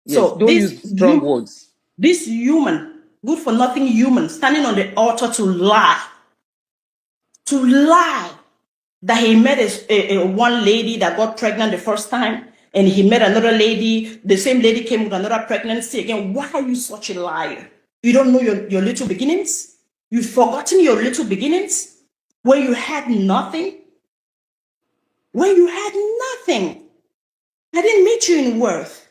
Yes, So don't use strong words. this human, good for nothing human, standing on the altar to lie that he met a one lady that got pregnant the first time, and he met another lady, the same lady came with another pregnancy again. Why are you such a liar? You don't know your little beginnings? You've forgotten your little beginnings? When you had nothing? When you had nothing? I didn't meet you in worth.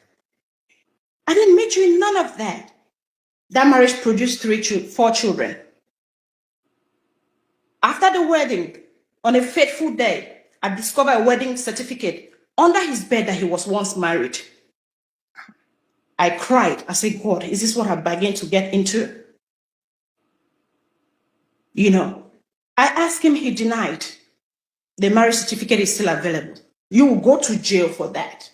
I didn't meet you in none of that. That marriage produced 4 children. After the wedding, on a fateful day, I discovered a wedding certificate under his bed that he was once married. I cried. I said, God, is this what I began to get into? You know, I asked him, he denied. The marriage certificate is still available. You will go to jail for that.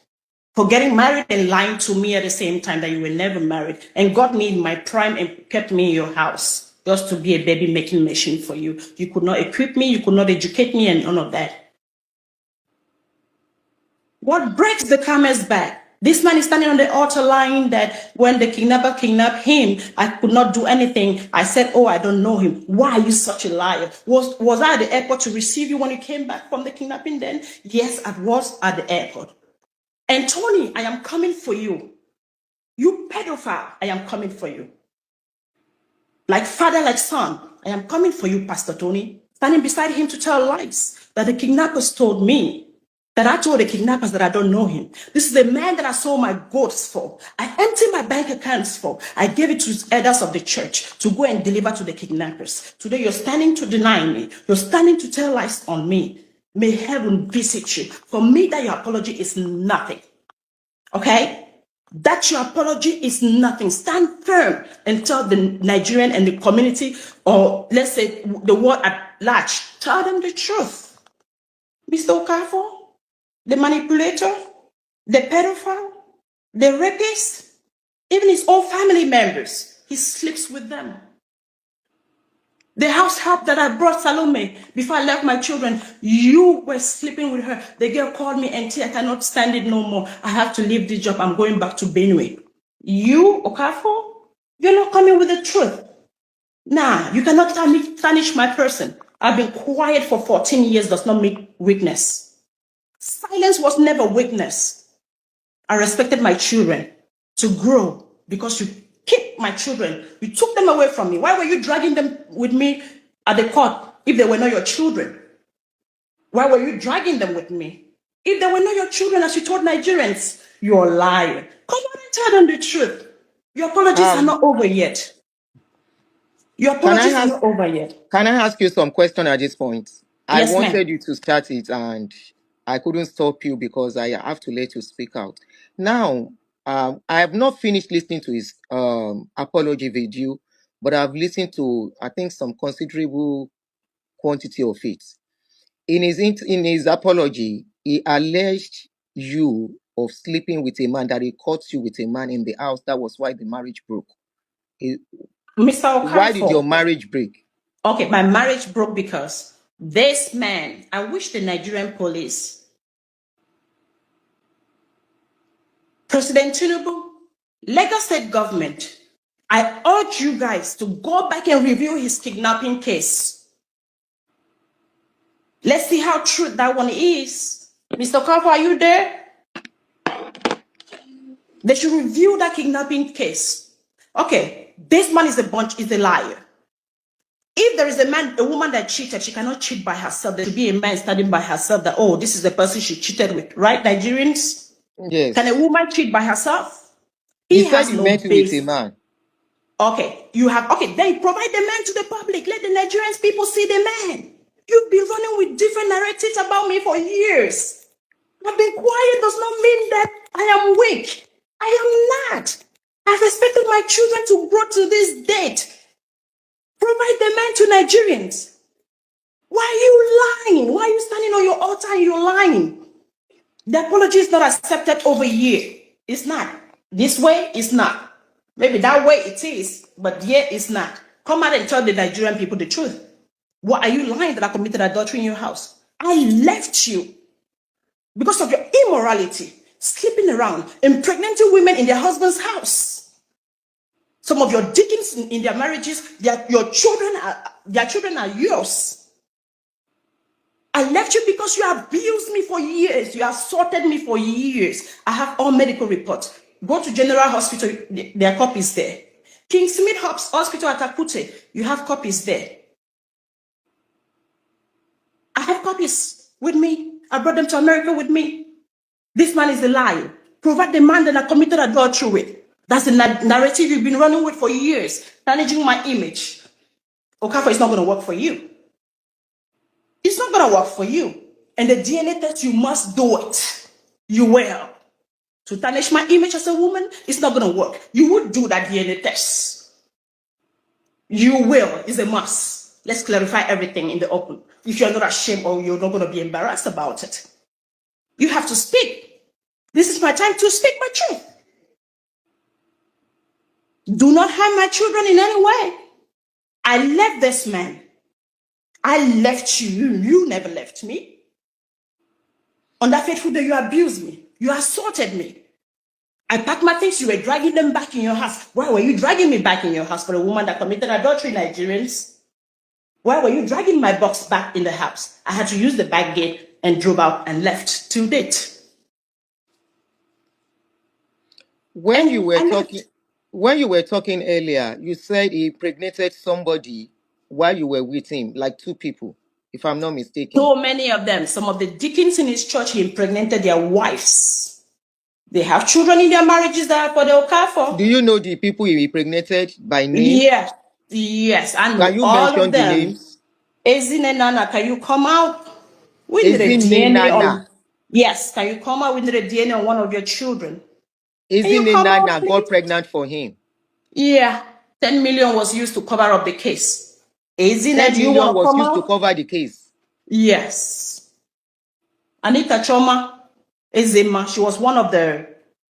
For getting married and lying to me at the same time that you were never married and got me in my prime and kept me in your house just to be a baby making machine for you. You could not equip me, you could not educate me, and none of that. What breaks the camel's back? This man is standing on the altar lying that when the kidnapper kidnapped him, I could not do anything. I said, oh, I don't know him. Why are you such a liar? Was I at the airport to receive you when you came back from the kidnapping then? Yes, I was at the airport. And Tony, I am coming for you. You pedophile, I am coming for you. Like father, like son, I am coming for you, Pastor Tony. Standing beside him to tell lies that the kidnappers told me. That I told the kidnappers that I don't know him. This is the man that I sold my goats for. I emptied my bank accounts for. I gave it to elders of the church to go and deliver to the kidnappers. Today you're standing to deny me. You're standing to tell lies on me. May heaven visit you. For me, that your apology is nothing. Okay? That your apology is nothing. Stand firm and tell the Nigerian and the community, or let's say the world at large, tell them the truth. Mr. Okafor, the manipulator, the pedophile, the rapist, even his own family members, he sleeps with them. The house help that I brought Salome before I left my children, you were sleeping with her. The girl called me, Auntie, I cannot stand it no more. I have to leave this job. I'm going back to Benue. You, Okafor, you're not coming with the truth. Nah, you cannot tarnish my person. I've been quiet for 14 years does not make weakness. Silence was never weakness. I respected my children to grow because you keep my children. You took them away from me. Why were you dragging them with me at the court if they were not your children? Why were you dragging them with me? If they were not your children, as you told Nigerians, you're a liar. Come on and tell them the truth. Your apologies are not over yet. Your apologies are not over yet. Can I ask you some question at this point? Yes, I wanted ma'am. you to start it and I couldn't stop you because I have to let you speak out. Now, I have not finished listening to his apology video, but I've listened to, I think, some considerable quantity of it. In his apology, he alleged you of sleeping with a man, that he caught you with a man in the house. That was why the marriage broke. Mr. Okafor, why did your marriage break? Okay, my marriage broke because this man, I wish the Nigerian police, President Tinubu, Lagos State government, I urge you guys to go back and review his kidnapping case. Let's see how true that one is. Mr. Okafor, are you there? They should review that kidnapping case. Okay, this man is a liar. If there is a woman that cheated, she cannot cheat by herself. There should be a man standing by herself that, oh, this is the person she cheated with, right, Nigerians? Yes. Can a woman cheat by herself? He said he met you with a man. Okay, then provide the man to the public. Let the Nigerians people see the man. You've been running with different narratives about me for years. I've been quiet does not mean that I am weak. I am not. I've expected my children to grow to this date. Provide the man to Nigerians. Why are you lying? Why are you standing on your altar and you're lying? The apology is not accepted over here. It's not. This way, it's not. Maybe that way it is, but yet it's not. Come out and tell the Nigerian people the truth. Why are you lying that I committed adultery in your house? I left you because of your immorality. sleeping around, impregnating women in their husband's house. Some of your deacons in their marriages, their children are yours. I left you because you abused me for years. You assaulted me for years. I have all medical reports. Go to General Hospital, there are copies there. King Smith Hospital at Akute, you have copies there. I have copies with me. I brought them to America with me. This man is a liar. Provide the man that I committed adultery with. That's the narrative you've been running with for years, damaging my image. Okafor, it's not going to work for you. It's not going to work for you. And the DNA test, you must do it. You will. To tarnish my image as a woman, it's not going to work. You would do that DNA test. You will. It's a must. Let's clarify everything in the open. If you're not ashamed or you're not going to be embarrassed about it, you have to speak. This is my time to speak my truth. Do not harm my children in any way. I left this man. I left you. You never left me. On that fateful day, you abused me. You assaulted me. I packed my things. You were dragging them back in your house. Why were you dragging me back in your house for a woman that committed adultery, Nigerians? Why were you dragging my box back in the house? I had to use the back gate and drove out and left to date. When you were talking earlier, you said he impregnated somebody while you were with him, like 2 people, if I'm not mistaken. So many of them. Some of the deacons in his church, he impregnated their wives. They have children in their marriages that are for the Okafor. Do you know the people he impregnated by name? Yes, I know. Can you all mention of them. the names? Ezine Nana, can you come out? We need a Ezine DNA on. Nana. Yes, can you come out? We need a DNA on one of your children. Ezine Nana got pregnant for him. Yeah, 10 million was used to cover up the case. Ezine, 10 do you million want to was come used to out? cover the case. Yes. Anita Choma Ezema, she was one of the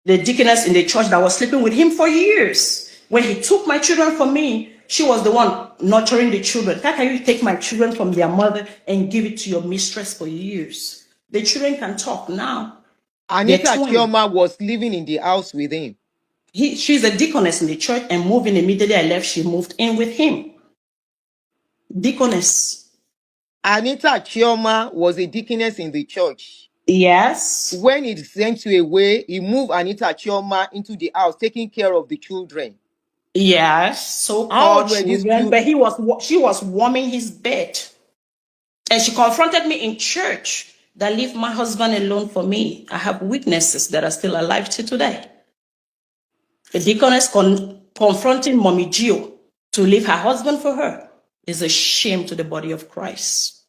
deaconess in the church that was sleeping with him for years. When he took my children from me, she was the one nurturing the children. How can you take my children from their mother and give it to your mistress for years? The children can talk now. Anita Chioma was living in the house with him. She's a deaconess in the church, and moving immediately I left, she moved in with him. Deaconess. Anita Chioma was a deaconess in the church. Yes. When he sent you away, he moved Anita Chioma into the house, taking care of the children. Yes, so-called children, but she was warming his bed. And she confronted me in church that leave my husband alone for me. I have witnesses that are still alive till today. The deaconess confronting Mommy Gio to leave her husband for her is a shame to the body of Christ.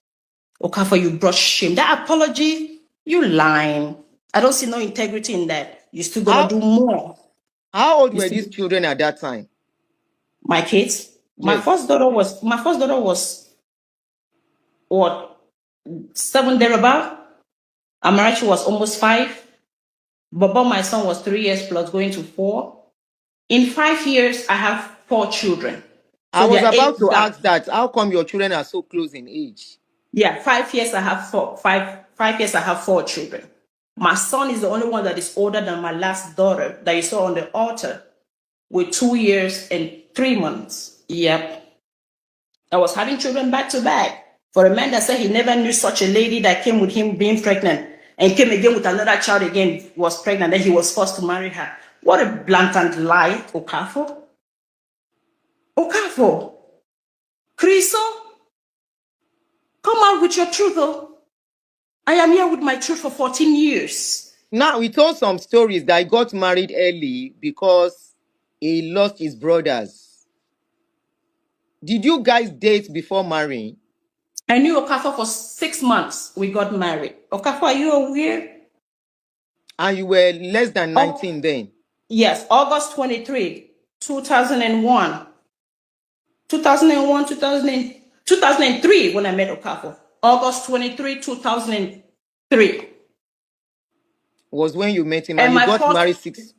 Okafor, you brought shame. That apology, you lying. I don't see no integrity in that. You're still going to do more. How old were these children at that time? My kids? Yes. My first daughter was what, 7 thereabout. Amarachi was almost 5. Baba, my son, was 3 years plus, going to 4. In 5 years, I have 4 children. So I was about to ask that. How come your children are so close in age? Yeah, 5 years I have 4. 5 years I have 4 children. My son is the only one that is older than my last daughter that you saw on the altar, with 2 years and 3 months. Yep. I was having children back to back. For a man that said he never knew such a lady that came with him being pregnant and came again with another child again, was pregnant, then he was forced to marry her. What a blatant lie, Okafor. Okafor. Kriso, come out with your truth, oh. I am here with my truth for 14 years. Now, we told some stories that he got married early because he lost his brothers. Did you guys date before marrying? I knew Okafor for 6 months. We got married. Okafor, are you aware? And you were less than 19 then? Yes, August 23, 2001. 2003 when I met Okafor. August 23, 2003. Was when you met him, and you got married 6.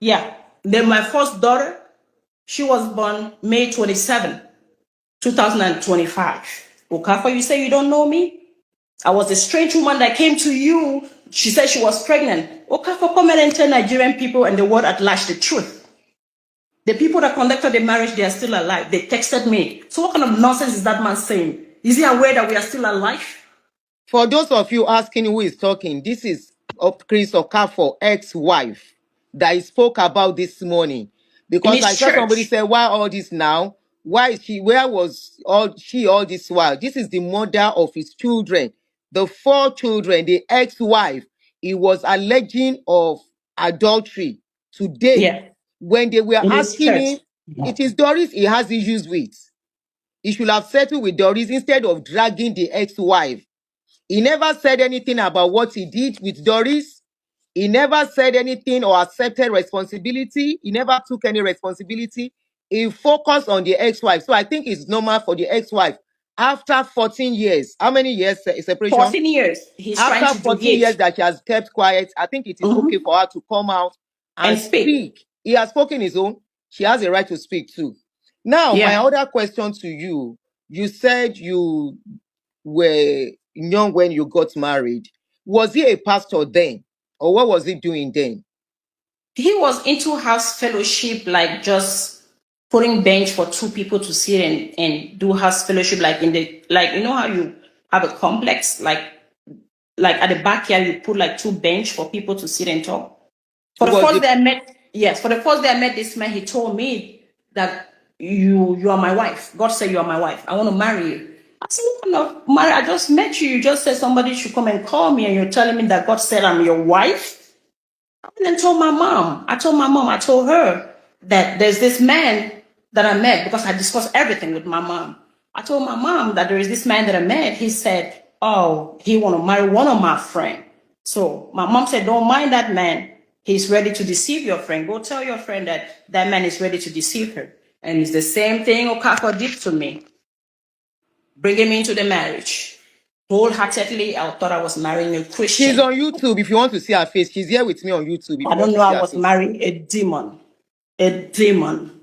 Yeah. Then my first daughter, she was born May 27, 2025. Okafor, you say you don't know me? I was a strange woman that came to you. She said she was pregnant. Okafor, come and tell Nigerian people and the world at large the truth. The people that conducted the marriage, they are still alive. They texted me. So what kind of nonsense is that man saying? Is he aware that we are still alive? For those of you asking who is talking, this is Chris Okafor, ex-wife, that he spoke about this morning. In Because his I saw somebody church. say, why all this now? Why is she, where was she all this while? This is the mother of his children. The 4 children, the ex-wife, he was alleging of adultery today. Yeah. When they were In his asking church. him, it is Doris he has issues with. He should have settled with Doris instead of dragging the ex-wife. He never said anything about what he did with Doris. He never said anything or accepted responsibility. He never took any responsibility. He focused on the ex-wife. So I think it's normal for the ex-wife. After 14 years, how many years separation? 14 years. He's trying After to do 14 years it. that she has kept quiet, I think it is okay for her to come out and And speak. speak. He has spoken his own. She has a right to speak too. Now, my Yeah. other question to you, you said you were young when you got married. Was he a pastor then? Or what was he doing then? He was into house fellowship, like just putting bench for 2 people to sit and do house fellowship, like in the, like, you know how you have a complex, like at the backyard, you put like 2 bench for people to sit and talk. For the first day I met, yes, for the first day I met this man, he told me that you are my wife. God said you are my wife. I want to marry you. I said, what kind of marry? I just met you. You just said somebody should come and call me, and you're telling me that God said I'm your wife. And then told my mom. I told her that there's this man that I met, because I discussed everything with my mom. I told my mom that there is this man that I met. He said, oh, he want to marry one of my friends. So my mom said, don't mind that man. He's ready to deceive your friend. Go tell your friend that that man is ready to deceive her. And it's the same thing Okafor did to me. Bringing me into the marriage. Wholeheartedly, I thought I was marrying a Christian. She's on YouTube. If you want to see her face, she's here with me on YouTube. If I you want don't to know see I her was face. marrying a demon. A demon.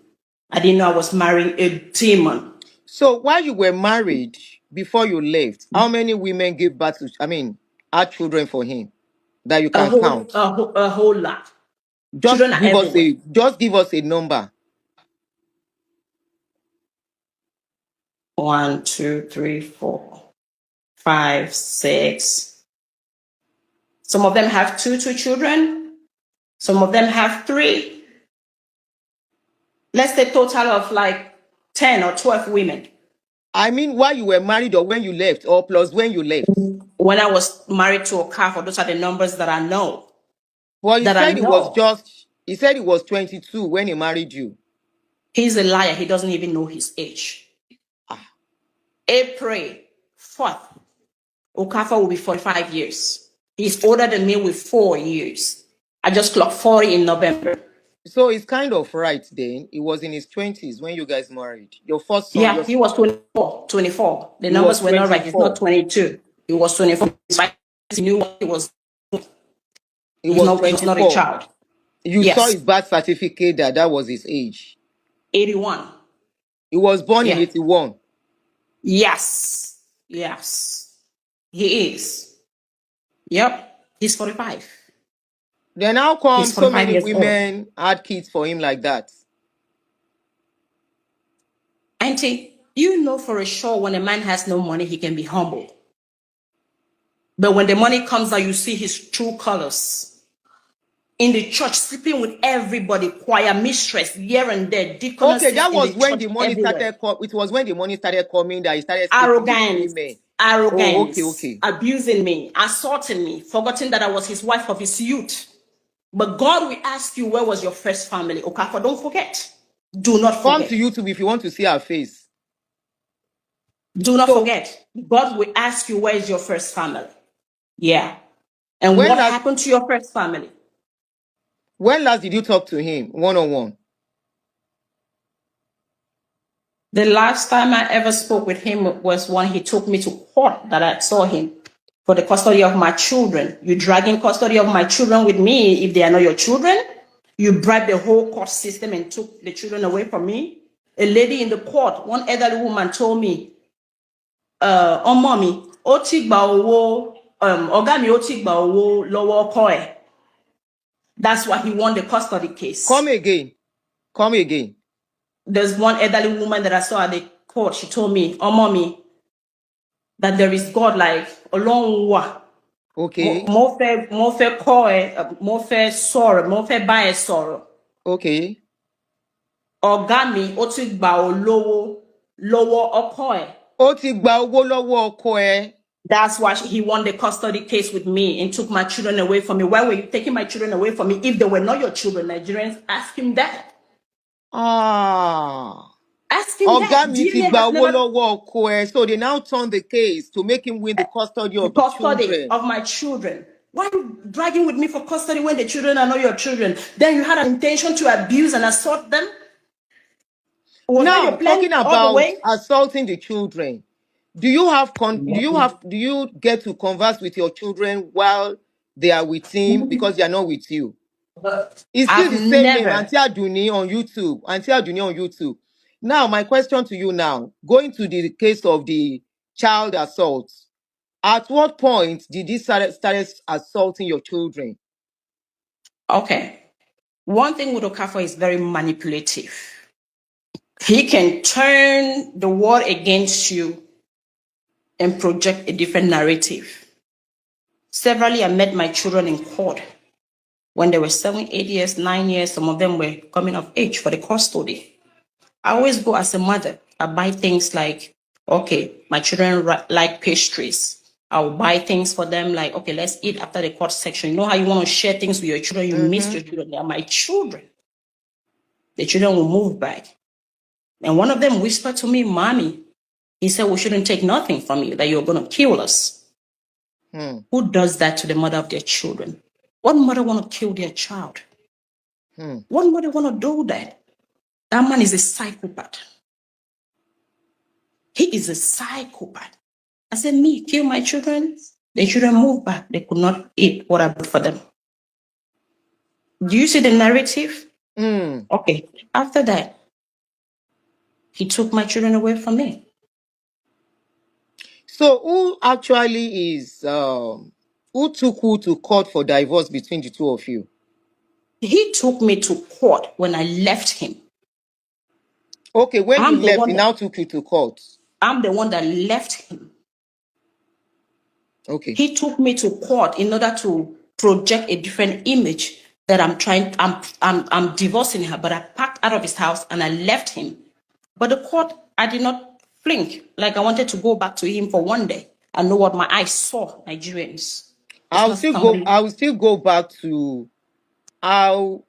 I didn't know I was marrying a demon. So while you were married, before you left, how many women gave birth to, had children for him that you can count? A whole lot. Just Children are everywhere. give us a number. 1, 2, 3, 4, 5, 6. Some of them have two children. Some of them have 3. Let's say total of like 10 or 12 women. I mean, while you were married or when you left, or plus when you left. When I was married to Okafor, those are the numbers that I know. Well, he That I said know. he said he was 22 when he married you. He's a liar. He doesn't even know his age. April 4th, Okafor will be 45 years. He's older than me with 4 years. I just clocked 40 in November. So it's kind of right then. He was in his 20s when you guys married. Your first son. Yeah, he was 24. The He numbers was were not right. He's 24. not 22. He was 24. He knew what he was. He was He was not a 24. child. You Yes. saw his birth certificate that was his age. 81. He was born in Yeah. 81. Yes. Yes. He is. Yep. He's 45. Then how come He's so 45 many years old. women had kids for him like that? Auntie, you know for a sure when a man has no money, he can be humble. But when the money comes out, you see his true colors. In the church, sleeping with everybody, choir mistress, here and there, deaconesses. Okay, that was in the when church the money everywhere. started. It was when the money started coming that he started sleeping with Arrogance, women. arrogance, Oh, okay. abusing me, assaulting me, forgetting that I was his wife of his youth. But God will ask you, where was your first family? Okafor, don't forget. Do not Come forget. to YouTube if you want to see her face. Do not forget. God will ask you, where is your first family? Yeah. And When what last- happened to your first family? When last did you talk to him one-on-one? The last time I ever spoke with him was when he took me to court that I saw him for the custody of my children. You dragging custody of my children with me if they are not your children? You bribed the whole court system and took the children away from me? A lady in the court, one elderly woman told me, oh, mommy, ó ti gba owó, ọ̀gá mi ó ti gba owó lọ́wọ́ ọkọ ẹ̀. That's why he won the custody case. Come again. Come again. There's one elderly woman that I saw at the court. She told me, oh, mommy, that there is God like Ọlọ́run wà. Okay. Mo fẹ́ kọ́ ẹ, mo fẹ́ sọ̀rọ̀, mo fẹ́ bá ẹ sọ̀rọ̀. Okay. Ọ̀gá mi ó ti gba olówó lọ́wọ́ ọkọ ẹ̀. Ó ti gba owó lọ́wọ́ ọkọ ẹ̀. That's why he won the custody case with me and took my children away from me. Why were you taking my children away from me if they were not your children? Nigerians, ask him that. Ask him Ọ̀gá that. mi ti gba owó lọ́wọ́ ọkọ ẹ̀, so they now turn the case to make him win the custody of the children. Of my children. Why are you dragging with me for custody when the children are not your children? Then you had an intention to abuse and assault them? Now, talking about assaulting the children, do you get to converse with your children while they are with him because they are not with you? It's still the same name, Auntie Aduni on YouTube. Auntie Aduni on YouTube. Now, my question to you now, going to the case of the child assault, at what point did he start assaulting your children? Okay. One thing with Okafor is very manipulative. He can turn the world against you and project a different narrative. Severally, I met my children in court when they were 7, 8 years, 9 years. Some of them were coming of age for the custody. I always go as a mother. I buy things like, okay, my children like pastries. I'll buy things for them like, okay, let's eat after the court section. You know how you want to share things with your children? You miss your children. They are my children. The children will move back. And one of them whispered to me, Mommy, he said, we shouldn't take nothing from you, that you're going to kill us. Who does that to the mother of their children? What mother want to kill their child? What mother want to do that? That man is a psychopath. He is a psychopath. I said, me, kill my children. The children move back. They could not eat what I bought for them. Do you see the narrative? Okay. After that, he took my children away from me. So who actually is, who took who to court for divorce between the two of you? He took me to court when I left him. Okay, when you left, he now took you to court. I'm the one that left him. Okay. He took me to court in order to project a different image that I'm divorcing her, but I packed out of his house and I left him. But the court, I did not blink. Like I wanted to go back to him for one day and know what my eyes saw, Nigerians. I will still go back to how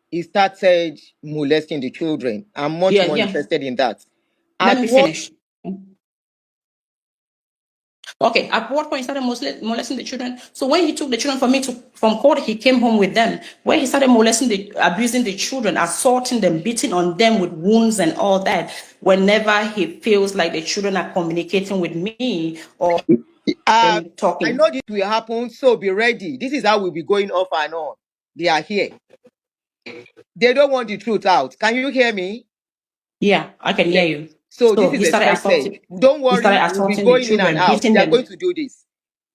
he started molesting the children. I'm much more interested in that. Let me finish. Okay, at what point he started molesting the children? So when he took the children from court, he came home with them. When he started abusing the children, assaulting them, beating on them with wounds and all that, whenever he feels like the children are communicating with me or talking. I know this will happen, so be ready. This is how we'll be going off and on. They are here. They don't want the truth out. Can you hear me? Yeah, I can hear you. So this is expected. Don't worry, we'll be going in and out. They are going to do this.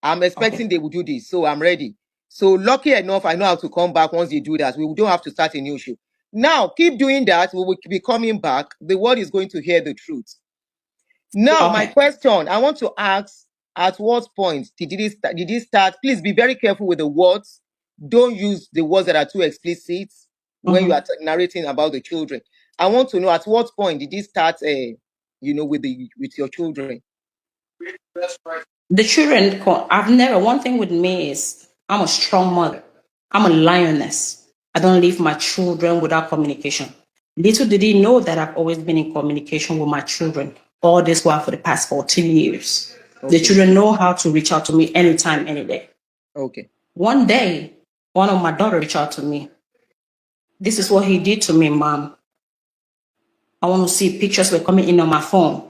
I'm expecting they will do this, so I'm ready. So lucky enough, I know how to come back once they do that. We don't have to start a new show. Now, keep doing that. We will be coming back. The world is going to hear the truth. Now, my question, I want to ask, at what point did it start? Please be very careful with the words. Don't use the words that are too explicit when you are narrating about the children. I want to know at what point did it start, with your children? The children, one thing with me is I'm a strong mother. I'm a lioness. I don't leave my children without communication. Little did he know that I've always been in communication with my children all this while for the past 14 years. Okay. The children know how to reach out to me anytime, any day. Okay. One day, one of my daughters reached out to me. This is what he did to me, Mom. I want to see pictures were coming in on my phone.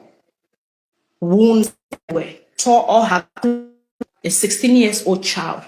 Wounds were tore all her. A 16-year-old child